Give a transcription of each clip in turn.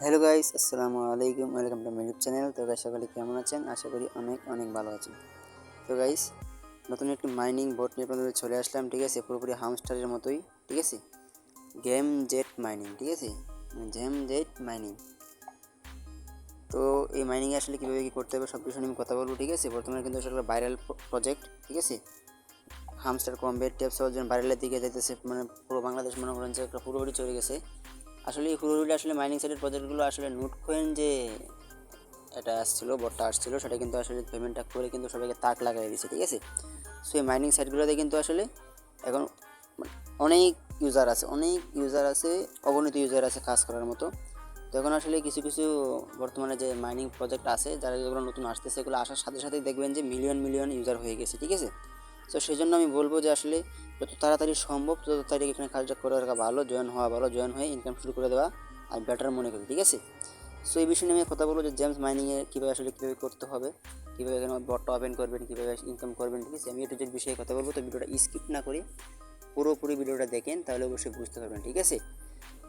Hello guys, আসসালামু আলাইকুম। Welcome to my YouTube channel. তো গাইস, সকলে কেমন আছেন? আশা করি অনেক অনেক ভালো আছেন। তো গাইস, নতুন একটি মাইনিং বোট নিয়ে আপনাদের চলে আসলাম। ঠিক আছে, পুরোপুরি হামস্টারের মতোই। ঠিক আছে, গেম জেট মাইনিং। ঠিক আছে, গেম জেট মাইনিং। তো এই মাইনিংয়ে আসলে কীভাবে কী করতে হবে সব কিছু নিয়ে আমি কথা বলবো। ঠিক আছে, বর্তমানে কিন্তু আসলে ভাইরাল প্রজেক্ট। ঠিক আছে, হামস্টার কমবেট টেপস হওয়ার জন্য ভাইরালের দিকে যেতেছে, মানে পুরো বাংলাদেশ মনে করেন যে একটা পুরোপুরি চলে গেছে। আসলে এই পুরোপুরি আসলে মাইনিং সাইটের প্রজেক্টগুলো আসলে নোট কয়েন যে এটা আসছিলো, বটটা আসছিলো, সেটা কিন্তু আসলে পেমেন্টটা করে কিন্তু সবাইকে তাক লাগাই দিয়েছে। ঠিক আছে, সো এই মাইনিং সাইটগুলোতে কিন্তু আসলে এখন অনেক ইউজার আছে, অগণিত ইউজার আছে কাজ করার মতো। তো এখন আসলে কিছু কিছু বর্তমানে যে মাইনিং প্রজেক্ট আছে, যারা যেগুলো নতুন আসতেছে, এগুলো আসার সাথে সাথেই দেখবেন যে মিলিয়ন মিলিয়ন ইউজার হয়ে গেছে। ঠিক আছে, তো সেই জন্য আমি বলবো যে আসলে যত তাড়াতাড়ি সম্ভব তত তাড়াতাড়ি এখানে কাজটা করে রাখা ভালো, জয়েন হওয়া ভালো, জয়েন হয়ে ইনকাম শুরু করে দেওয়া আর বেটার মনে করি। ঠিক আছে, সো এই বিষয়ে নিয়ে আমি কথা বলবো যে জেমস মাইনিংয়ে কীভাবে করতে হবে, কীভাবে এখানে বটটা ওপেন করবেন, কীভাবে ইনকাম করবেন। ঠিক আছে, আমি এটা যে বিষয়ে কথা বলবো, তো ভিডিওটা স্কিপ না করে পুরোপুরি ভিডিওটা দেখেন, তাহলে অবশ্যই বুঝতে পারবেন। ঠিক আছে,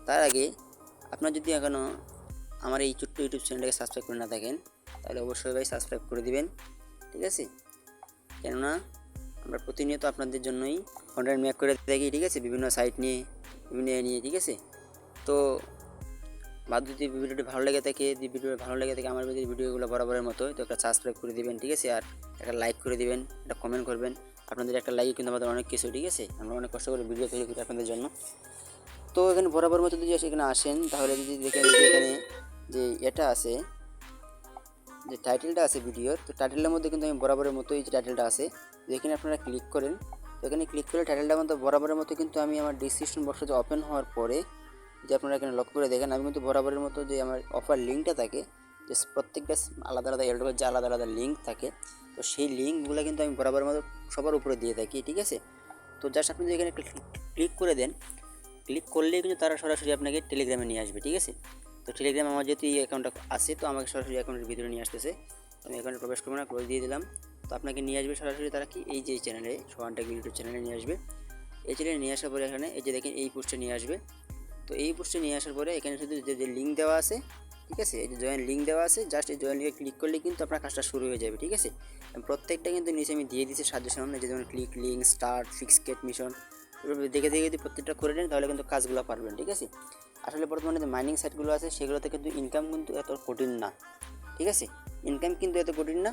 তার আগে আপনার যদি এখনও আমার এই ছোট্ট ইউটিউব চ্যানেলটাকে সাবস্ক্রাইব করে না থাকেন, তাহলে অবশ্যই ভাই সাবস্ক্রাইব করে দিবেন। ঠিক আছে, কেননা আমরা প্রতিনিয়ত আপনাদের জন্যই কন্টেন্ট মেক করে থাকি। ঠিক আছে, বিভিন্ন সাইট নিয়ে, বিভিন্ন নিয়ে। ঠিক আছে, তো যদি ভিডিওটি ভালো লেগে থাকে, আমার ভিডিওগুলো বরাবরের মতো, তো একটা সাবস্ক্রাইব করে দিবেন। ঠিক আছে, আর একটা লাইক করে দিবেন, একটা কমেন্ট করবেন। আপনাদের একটা লাইক কিন্তু আমাদের অনেক কিছু। ঠিক আছে, আমরা অনেক কষ্ট করে ভিডিও তৈরি করি আপনাদের জন্য। তো এখানে বরাবর মতো যদি এখানে আসেন, তাহলে যদি দেখেন যে এখানে যে এটা আছে, যে টাইটেলটা আছে ভিডিওর, তো টাইটেলের মধ্যে কিন্তু আমি বরাবরের মতো এই যে টাইটেলটা আছে, যেখানে আপনারা ক্লিক করেন, তো এখানে ক্লিক করে টাইটেলটার মধ্যে বরাবরের মতো কিন্তু আমি আমার ডিসক্রিপশন বক্সে যে ওপেন হওয়ার পরে যে আপনারা এখানে লক্ষ্য করে দেখেন, আমি কিন্তু বরাবরের মতো যে আমার অফার লিঙ্কটা থাকে, যে প্রত্যেকটা আলাদা আলাদা এয়ারড্রপের যে আলাদা আলাদা লিঙ্ক থাকে, তো সেই লিঙ্কগুলো কিন্তু আমি বরাবরের মতো সবার উপরে দিয়ে থাকি। ঠিক আছে, তো জাস্ট আপনি যদি এখানে ক্লিক করে দেন, ক্লিক করলেই কিন্তু তারা সরাসরি আপনাকে টেলিগ্রামে নিয়ে আসবে। ঠিক আছে, তো টেলিগ্রামে আমার যেহেতু এই অ্যাকাউন্টটা আছে, তো আমাকে সরাসরি অ্যাকাউন্টের ভিতরে নিয়ে আসতেছে। আমি অ্যাকাউন্টে প্রবেশ করবো না, ক্লোজ দিয়ে দিলাম। তো আপনাকে নিয়ে আসবে সরাসরি তারা কি এই যে চ্যানেলে, সোহান টেক ইউটিউব চ্যানেলে নিয়ে আসবে। এই চ্যানেলে নিয়ে আসার পরে এখানে এই যে দেখেন এই পোস্টে নিয়ে আসবে। তো এই পোস্টে নিয়ে আসার পরে এখানে শুধু যে লিঙ্ক দেওয়া আছে, ঠিক আছে, এই যে জয়েন লিঙ্ক দেওয়া আছে, জাস্ট এই জয়েন লিঙ্কে ক্লিক করলে কিন্তু আপনার কাজটা শুরু হয়ে যাবে। ঠিক আছে, প্রত্যেকটা কিন্তু নিচে আমি দিয়ে দিচ্ছি সাজেশন, যে যেমন click link, start, fix get mission, দেখে দেখে যদি প্রত্যেকটা করে নেন, তাহলে কিন্তু কাজগুলো পারবেন। ঠিক আছে, আসলে বর্তমানে যে মাইনিং সাইটগুলো আছে, সেগুলোতে কিন্তু ইনকাম কিন্তু এত কঠিন না। ঠিক আছে, ইনকাম কিন্তু এত কঠিন না,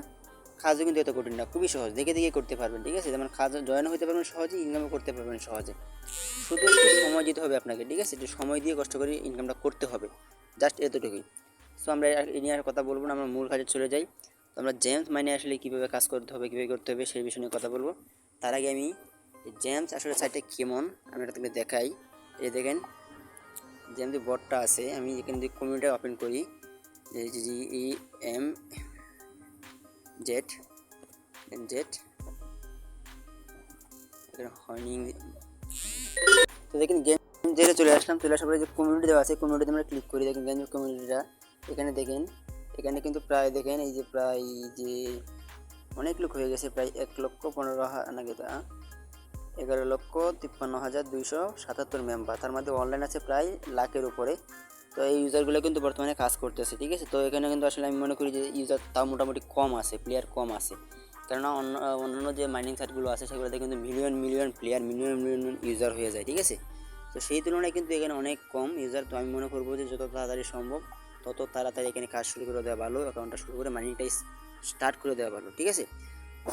কাজও কিন্তু এত কঠিন না, খুবই সহজ, দেখে দেখে করতে পারবেন। ঠিক আছে, যেমন কাজ জয়েন হতে পারবেন সহজে, ইনকামও করতে পারবেন সহজে, শুধু একটু সময় দিতে হবে আপনাকে। ঠিক আছে, একটু সময় দিয়ে কষ্ট করে ইনকামটা করতে হবে, জাস্ট এতটুকুই। সো আমরা এই নিয়ে আর কথা বলবো না, আমরা মূল কাজে চলে যাই। তো আমরা জেমস মাইনে আসলে কীভাবে কাজ করতে হবে, কীভাবে করতে হবে, সেই বিষয় নিয়ে কথা বলবো। তার আগে আমি জেমস আসলে সাইটটা কেমন আমি এটা থেকে দেখাই। এই দেখেন জেমস বটটা আছে, আমি এখান থেকে কমিউনিটি ওপেন করি, GEM জেট জেট হর্নিং। তো দেখেন গেম জেটে চলে আসলাম, চলে আসার পরে যে কমিউনিটি দেওয়া আছে, কমিউনিটিতে আমরা ক্লিক করি। দেখেন গেম কমিউনিটিটা এখানে দেখেন, এখানে কিন্তু প্রায় দেখেন এই যে প্রায় যে অনেক লোক হয়ে গেছে, প্রায় 1,15,000 নাকি 11,53,277 মেম্বার, তার মধ্যে অনলাইন আছে প্রায় লাখের উপরে। তো এই ইউজারগুলো কিন্তু বর্তমানে কাজ করতেছে। ঠিক আছে, তো এখানে কিন্তু আসলে আমি মনে করি যে ইউজার তাও মোটামুটি কম আছে, প্লেয়ার কম আছে, কেননা অন্যান্য যে মাইনিং সাইটগুলো আছে সেগুলোতে কিন্তু million million player, million million user হয়ে যায়। ঠিক আছে, তো সেই তুলনায় কিন্তু এখানে অনেক কম ইউজার। তো আমি মনে করবো যে যত তাড়াতাড়ি সম্ভব তত তাড়াতাড়ি এখানে কাজ শুরু করে দেওয়া ভালো, অ্যাকাউন্টটা শুরু করে মাইনিংটা স্টার্ট করে দেওয়া ভালো। ঠিক আছে,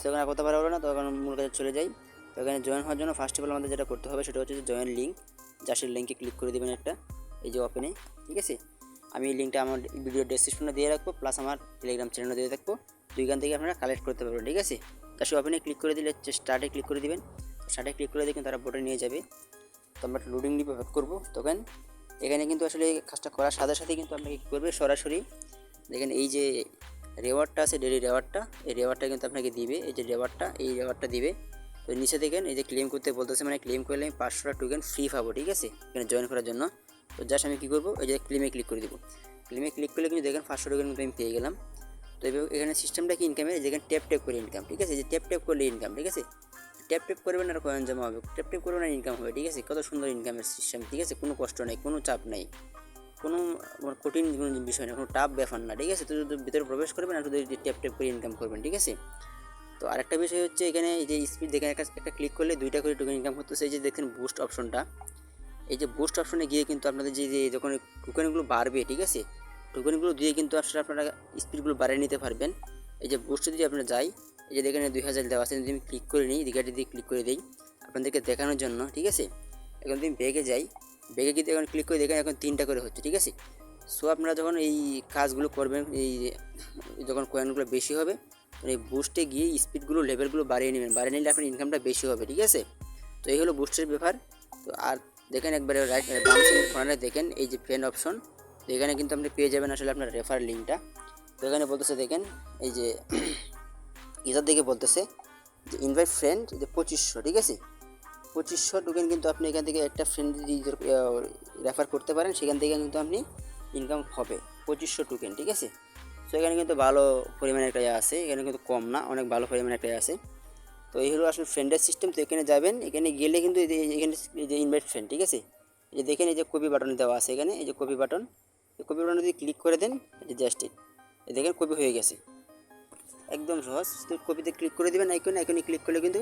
তো এখানে কথা বলা হলো না, তো এখন মূল কাজে চলে যাই। তো এখানে জয়েন হওয়ার জন্য ফার্স্ট অফ অল আমাদের যেটা করতে হবে সেটা হচ্ছে যে জয়েন লিঙ্ক, জাস্ট লিঙ্কে ক্লিক করে দেবেন একটা, এই যে ওপেনে। ঠিক আছে, আমি এই লিঙ্কটা আমার ভিডিও ডেসক্রিপশনে দিয়ে রাখবো, প্লাস আমার টেলিগ্রাম চ্যানেলে দিয়ে রাখবো, দুইখান থেকে আপনারা কালেক্ট করতে পারবেন। ঠিক আছে, জাস্ট ওপেনে ক্লিক করে দিলে স্টার্টে ক্লিক করে দিবেন, স্টার্টে ক্লিক করে দেখুন তারা বোটে নিয়ে যাবে। তো আমরা লোডিং নিয়ে ওয়েট করবো। তখন এখানে কিন্তু আসলে কাজটা করার সাথে সাথে কিন্তু আপনাকে কী করবে, সরাসরি দেখেন এই যে রেওয়ার্ডটা আছে, ডেলি রেওয়ার্ডটা, এই রেওয়ার্ডটা কিন্তু আপনাকে দিবে, এই যে রেওয়ার্ডটা দিবে। তো নিচে দেখেন এই যে ক্লেম করতে বলতেছে, মানে ক্লেম করলে আমি 500টা টোকেন ফ্রি পাবো। ঠিক আছে, এখানে জয়েন করার জন্য। তো জাস্ট আমি কী করবো, এই যে ক্লেমে ক্লিক করে দেবো, ক্লেমে ক্লিক করলে কিন্তু দেখেন 500 টোকেন কিন্তু আমি পেয়ে গেলাম। তো এখানে সিস্টেমটা কি ইনকামের, যেখানে ট্যাপ ট্যাপ করে ইনকাম। ঠিক আছে, যে ট্যাপ ট্যাপ করলে ইনকাম। ঠিক আছে, ট্যাপ ট্যাপ করবেন আর কয়েন জমা হবে, ট্যাপ ট্যাপ করবেন আর ইনকাম হবে। ঠিক আছে, কত সুন্দর ইনকামের সিস্টেম। ঠিক আছে, কোনো কষ্ট নেই, কোনো চাপ নেই। কোনো কঠিন কোনো বিষয় না, কোনো টাফ ব্যাপার না, ঠিক আছে। তো ভিতরে প্রবেশ করবেন আর শুধু ট্যাপ ট্যাপ করে ইনকাম করবেন, ঠিক আছে। তো আরেকটা বিষয় হচ্ছে এখানে এই যে স্পিড দেখেন, একটা ক্লিক করলে 2টা করে টোকেন ইনকাম করতেছে। এই যে দেখেন বুস্ট অপশনটা, এই যে বুস্ট অপশনে গিয়ে কিন্তু আপনাদের যে যখন টোকেনগুলো বাড়বে, ঠিক আছে, টোকেনগুলো দিয়ে কিন্তু আসলে আপনারা স্পিডগুলো বাড়িয়ে নিতে পারবেন। এই যে বুস্টে যদি আপনারা যাই, এই যে দেখেন 2000 দেওয়া আছে, যদি আমি ক্লিক করে নিই, দিঘাটি দিয়ে ক্লিক করে দিই আপনাদেরকে দেখানোর জন্য, ঠিক আছে। এখন যদি ব্যাগে যাই, ব্যাগে কিন্তু এখন ক্লিক করে দেখেন এখন 3টা করে হচ্ছে, ঠিক আছে। সো আপনারা যখন এই কাজগুলো করবেন, এই যখন কয়েনগুলো বেশি হবে, এই বুস্টে গিয়ে স্পিডগুলো লেভেলগুলো বাড়িয়ে নেবেন, বাড়িয়ে নিলে আপনার ইনকামটা বেশি হবে, ঠিক আছে। তো এই হলো বুস্টের ব্যাপার। তো আর দেখেন একবারে রাইট বাম সাইডের কর্নারে দেখেন এই যে ফ্রেন্ড অপশন, তো এখানে কিন্তু আপনি পেয়ে যাবেন আসলে আপনার রেফার লিঙ্কটা। তো এখানে বলতেছে দেখেন এই যে ইধার দিকে বলতেছে যে ইনভাইট ফ্রেন্ড, যে 2500, ঠিক আছে। 2500 টোকেন কিন্তু আপনি এখান থেকে একটা ফ্রেন্ড যদি রেফার করতে পারেন, সেখান থেকে কিন্তু আপনি ইনকাম হবে 2500 টোকেন, ঠিক আছে। তো এখানে কিন্তু ভালো পরিমাণে একটা আছে, এখানে কিন্তু কম না, অনেক ভালো পরিমাণে একটা আছে। তো এই হলো আসলে ফ্রেন্ডের সিস্টেম। তো এখানে যাবেন, এখানে গেলে কিন্তু এখানে এই যে ইনভাইট ফ্রেন্ড, ঠিক আছে, এই যে দেখেন এই যে কপি বাটন দেওয়া আছে এখানে, এই যে কপি বাটন, এই কপি বাটন যদি ক্লিক করে দেন, এই যে জাস্ট এই দেখেন কপি হয়ে গেছে, একদম সহজ। তো কপিতে ক্লিক করে দেবেন, আইকনে ক্লিক করলে কিন্তু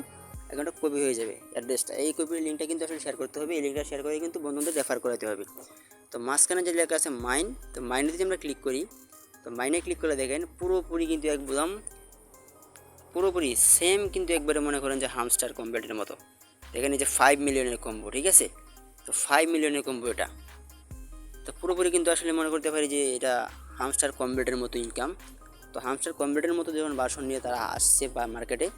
অ্যাকাউন্টটা কপি হয়ে যাবে অ্যাড্রেসটা। এই কপির লিঙ্কটা কিন্তু আসলে শেয়ার করতে হবে, এই লিঙ্কটা শেয়ার করে কিন্তু বন্ধুদের রেফার করাতে হবে। তো মাঝখানে যে লেখা আছে মাইন, তো মাইনে যদি আমরা ক্লিক করি, তো মাইনে ক্লিক করলে দেখেন পুরোপুরি কিন্তু একদম পুরোপুরি সেম, কিন্তু একবারে মনে করেন যে হামস্টার কম্বোটের মতো। দেখেন এই যে 5 মিলিয়নের কম্বো, ঠিক আছে। তো 5 মিলিয়নের কম্বো এটা, তো পুরোপুরি কিন্তু আসলে মনে করতে পারি যে এটা হামস্টার কম্বোটের মতো ইনকাম। তো হামস্টার কম্বোটের মতো যখন ভার্সন নিয়ে তারা আসছে বা মার্কেটে,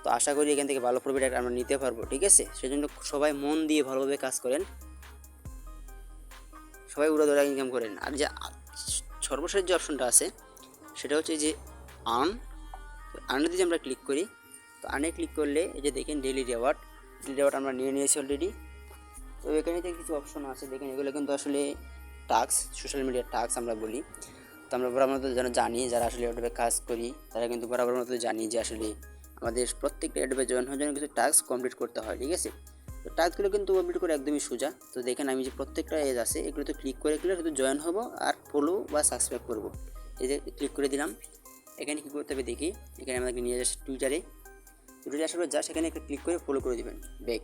তো আশা করি এখান থেকে ভালো প্রফিট আমরা নিতে পারবো, ঠিক আছে। সেজন্য সবাই মন দিয়ে ভালোভাবে কাজ করেন, সবাই উড়াদৌড়া ইনকাম করেন। আর যে সর্বশেষ যে অপশনটা আছে সেটা হচ্ছে যে আর্নে যদি আমরা ক্লিক করি, তো আর্নে ক্লিক করলে এই যে দেখেন ডেইলি রেওয়ার্ড আমরা নিয়ে নিয়েছি অলরেডি। তো এখানে যে কিছু অপশন আছে দেখেন, এগুলো কিন্তু আসলে টাস্ক, সোশ্যাল মিডিয়ার টাস্ক আমরা বলি। তো আমরা বরাবর মতো যেন জানি, যারা আসলে ইউটিউবে কাজ করি তারা কিন্তু বরাবর মতো জানি যে আসলে আমাদের প্রত্যেকটা ইউটিউবে জয়েন হওয়ার জন্য কিছু টাস্ক কমপ্লিট করতে হয়, ঠিক আছে। তো টাস্কগুলো কিন্তু কমপ্লিট করে একদমই সোজা। তো দেখেন আমি যে প্রত্যেকটা এজ আছে এগুলো তো ক্লিক করে শুধু জয়েন হবো আর ফলো বা সাবস্ক্রাইব করবো। এই যে ক্লিক করে দিলাম, এখানে কী করতে হবে দেখি, এখানে আমাদেরকে নিয়ে যাচ্ছে টুইটারে আসার পর জাস্ট এখানে একটা ক্লিক করে ফলো করে দেবেন, ব্যাক,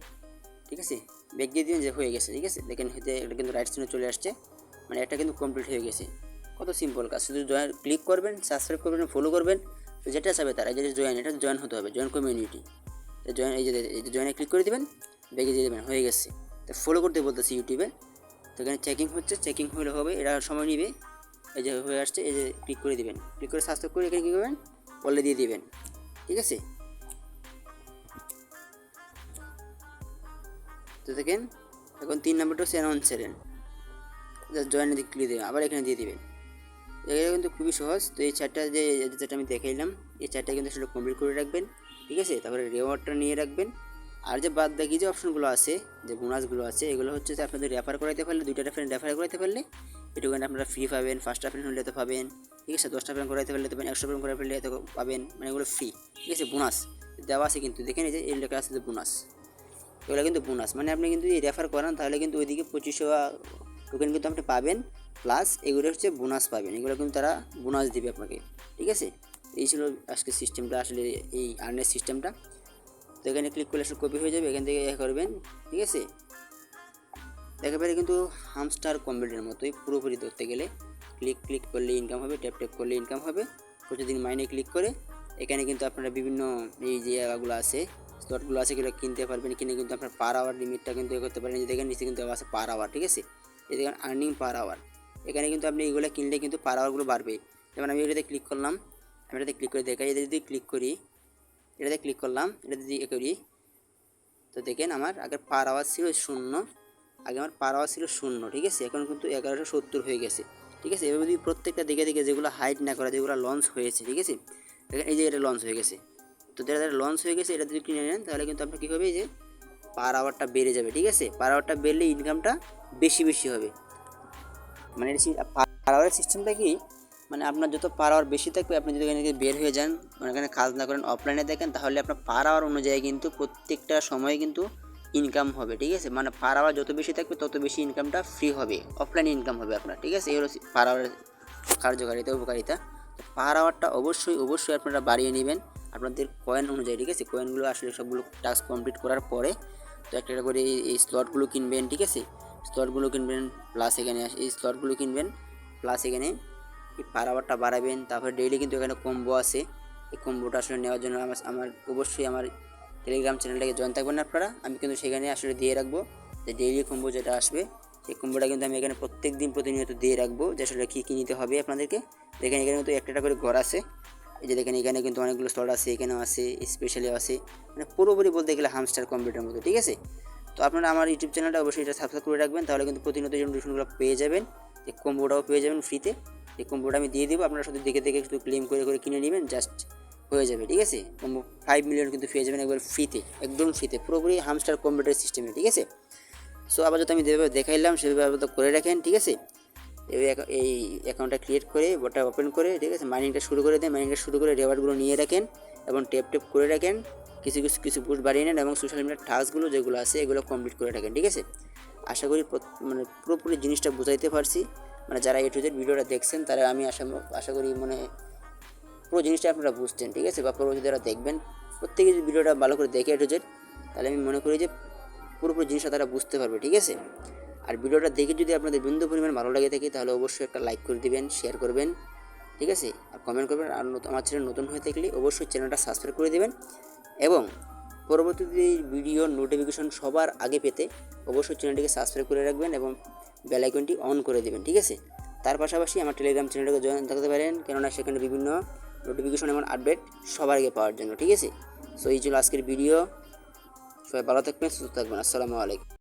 ঠিক আছে। ব্যাক দিয়ে দিবেন, যে হয়ে গেছে, ঠিক আছে। দেখেন এটা কিন্তু রাইট সাইডে চলে আসছে, মানে এটা কিন্তু কমপ্লিট হয়ে গেছে। কত সিম্পল কাজ, শুধু জয়েন ক্লিক করবেন, সাবস্ক্রাইব করবেন, ফলো করবেন, তো যেটা চাবে তারা যেটা জয়েন, এটা জয়েন হতে হবে, জয়েন কমিউনিটি। তো জয়েন এই যে জয়েনে ক্লিক করে দেবেন, ব্যাগে দিয়ে দেবেন, হয়ে গেছে। তো ফলো করতে বলতেছি ইউটিউবে, তো এখানে চেকিং হচ্ছে, চেকিং হলে হবে, এটা সময় নেবে। এই যে হয়ে আসছে, এই যে ক্লিক করে দিবেন, ক্লিক করে সাবস্ক্রাইব করে এখানে কী করবেন, বলে দিয়ে দিবেন, ঠিক আছে। তো দেখেন এখন 3 নম্বরটা হচ্ছে অ্যানাউন্স চ্যানেল, জয়েনের দিকে ক্লিক দেবেন, আবার এখানে দিয়ে দিবেন। এটা কিন্তু খুবই সহজ। তো এই চারটা যেটা আমি দেখাইলাম, এই চারটা কিন্তু আসলে কমপ্লিট করে রাখবেন, ঠিক আছে। তারপরে রেওয়ার্ডটা নিয়ে রাখবেন। আর যে বাদ বাকি যে অপশনগুলো আছে, যে বোনাসগুলো আছে, এগুলো হচ্ছে যে আপনাদের রেফার করাইতে পারলে, 2টা ফ্রেন্ড রেফার করাইতে পারলে এটুকুন আপনারা ফ্রি পাবেন। 5টা ফ্রেন্ড হলে তো পাবেন, ঠিক আছে। 10টা ফ্রেন্ড করাইতে পারলে পাবেন, 100 ফ্রেন্ড করাইতে পারলে এত পাবেন, মানে এগুলো ফ্রি, ঠিক আছে। বোনাস দেওয়া আছে কিন্তু, দেখেন এই যে এই লেখা আছে যে বোনাস, এগুলো কিন্তু বোনাস, মানে আপনি কিন্তু এই রেফার করান তাহলে কিন্তু ওইদিকে 2500 টোকেন কিন্তু আপনি পাবেন, প্লাস এগুলো হচ্ছে বোনাস পাবেন, এগুলো কিন্তু তারা বোনাস দিবে আপনাকে, ঠিক আছে। এই ছিল আজকে সিস্টেমটা, আসলে এই আর্নের সিস্টেমটা। তো এখানে ক্লিক করলে আসলে কপি হয়ে যাবে, এখান থেকে করবেন, ঠিক আছে। একেবারে কিন্তু হামস্টার কম্পিউটারের মতোই পুরোপুরি ধরতে গেলে, ক্লিক করলে ইনকাম হবে, ট্যাপ করলে ইনকাম হবে। প্রতিদিন মাইনে ক্লিক করে এখানে কিন্তু আপনারা বিভিন্ন এই যে জায়গাগুলো আছে, স্লটগুলো আছে, এগুলো কিনতে পারবেন। কিনে কিন্তু আপনার পার আওয়ার লিমিটটা কিন্তু করতে পারেন, যে দেখেন নিচে কিন্তু আছে পার আওয়ার, ঠিক আছে। এই দেখেন আর্নিং পার আওয়ার, এখানে কিন্তু আপনি এগুলো কিনলে কিন্তু পার আওয়ারগুলো বাড়বে। যেমন আমি এটাতে ক্লিক করলাম, আমি এটাতে ক্লিক করে দেখাই, এটা যদি ক্লিক করি, এটাতে ক্লিক করলাম, এটা যদি করি, তো দেখেন আমার আগে পার আওয়ার ছিল 0, আগে আমার পার আওয়ার ছিল 0, ঠিক আছে। এখন কিন্তু 1170 হয়ে গেছে, ঠিক আছে। এবার যদি প্রত্যেকটা দেখে যেগুলো হাইড না করা, যেগুলো লঞ্চ হয়েছে, ঠিক আছে, দেখেন এই যে এটা লঞ্চ হয়ে গেছে। তো যারা লঞ্চ হয়ে গেছে এটা যদি কিনে নেন তাহলে কিন্তু আপনার কী হবে, যে পার আওয়ারটা বেড়ে যাবে, ঠিক আছে। পার আওয়ারটা বেড়লে ইনকামটা বেশি হবে, মানে পার আওয়ারের সিস্টেমটা কি, মানে আপনার যত পার আওয়ার বেশি থাকবে, আপনি যদি এখানে বের হয়ে যান, মানে এখানে কাজ না করেন, অফলাইনে দেখেন, তাহলে আপনার পার আওয়ার অনুযায়ী কিন্তু প্রত্যেকটা সময়ে কিন্তু ইনকাম হবে, ঠিক আছে, মানে পার আওয়ার যত বেশি থাকবে তত বেশি ইনকামটা ফ্রি হবে, অফলাইন ইনকাম হবে আপনার, ঠিক আছে। এই হলো পার আওয়ারের কার্যকারিতা, উপকারিতা। তো পার আওয়ারটা অবশ্যই আপনারা বাড়িয়ে নেবেন আপনাদের কয়েন অনুযায়ী, ঠিক আছে। কয়েনগুলো আসলে সবগুলো টাস্ক কমপ্লিট করার পরে তো একটা একটা করে এই স্লটগুলো কিনবেন, ঠিক আছে। স্লটগুলো কিনবেন প্লাস এখানে এই স্লটগুলো কিনবেন প্লাস এখানে এই পার আওয়ারটা বাড়াবেন। তারপরে ডেইলি কিন্তু এখানে কম্বো আছে, এই কম্বোটা আসলে নেওয়ার জন্য আমার অবশ্যই আমার টেলিগ্রাম চ্যানেলটাকে জয়েন থাকবেন আপনারা। আমি কিন্তু সেখানে আসলে দিয়ে রাখবো যে ডেইলি কম্বো যেটা আসবে সেই কম্বোটা কিন্তু আমি এখানে প্রত্যেক দিন প্রতিনিয়ত দিয়ে রাখবো, যে আসলে কী কী নিতে হবে আপনাদেরকে। দেখেন এখানে কিন্তু একটা করে ঘর আছে, এই যে দেখেন এখানে কিন্তু অনেকগুলো স্লট আছে, এখানেও আছে, স্পেশালি আছে, মানে পুরোপুরি বলতে গেলে হামস্টার কম্পিউটার মতো, ঠিক আছে। তো আপনারা আমার ইউটিউব চ্যানেলটা অবশ্যই এটা সাবস্ক্রাইব করে রাখবেন, তাহলে কিন্তু প্রতিনিয়ত এই নোটিফিকেশনগুলো পেয়ে যাবেন। এই কম্বোটাও পেয়ে যাবেন ফ্রিতে, এই কম্বোটা আমি দিয়ে দেবো, আপনারা শুধু দেখে দেখে শুধু ক্লেম করে করে কিনে নেবেন, জাস্ট হয়ে যাবে, ঠিক আছে। কম্বো 5 মিলিয়ন কিন্তু পেয়ে যাবেন একবার ফ্রিতে, একদম ফ্রিতে, পুরোপুরি হামস্টার কম্পিউটার সিস্টেমে, ঠিক আছে। সো আবার যদি আমি যেভাবে দেখাইলাম সেভাবে তো করে রাখেন, ঠিক আছে। এই অ্যাকাউন্টটা ক্রিয়েট করে বোটটা ওপেন করে, ঠিক আছে, মাইনিংটা শুরু করে দেন। মাইনিংটা শুরু করে রেওয়ার্ডগুলো নিয়ে রাখেন এবং টেপ করে রাখেন, কিছু বুস্ট বাড়িয়ে নেন এবং সোশ্যাল মিডিয়ার টাস্কগুলো যেগুলো আছে এগুলো কমপ্লিট করে রাখেন, ঠিক আছে। আশা করি মানে পুরোপুরি জিনিসটা বুঝাইতে পারছি, মানে যারা A to Z ভিডিওটা দেখছেন তারা আমি আশা করি মানে পুরো জিনিসটা আপনারা বুঝছেন, ঠিক আছে। বা পুরো যদি যারা দেখবেন প্রত্যেকে যদি ভিডিওটা ভালো করে দেখে A to Z, তাহলে আমি মনে করি যে পুরোপুরি জিনিসটা তারা বুঝতে পারবে, ঠিক আছে। আর ভিডিওটা দেখে যদি আপনাদের বিন্দু পরিমাণ ভালো লাগে থাকে তাহলে অবশ্যই একটা লাইক করে দিবেন, শেয়ার করবেন, ঠিক আছে, আর কমেন্ট করবেন। আর আমার চ্যানেল নতুন হয়ে থাকলে অবশ্যই চ্যানেলটা সাবস্ক্রাইব করে দেবেন এবং পরবর্তীতে ভিডিও নোটিফিকেশন সবার আগে পেতে অবশ্যই চ্যানেলটিকে সাবস্ক্রাইব করে রাখবেন এবং বেল আইকনটি অন করে দেবেন, ঠিক আছে। তার পাশাপাশি আমার টেলিগ্রাম চ্যানেলটাকে জয়েন থাকতে পারেন, কেননা সেখানে বিভিন্ন নোটিফিকেশন এবং আপডেট সবার আগে পাওয়ার জন্য, ঠিক আছে। সো এই ছিল আজকের ভিডিও, সবাই ভালো থাকবেন, সুস্থ থাকবেন, আসসালামু আলাইকুম।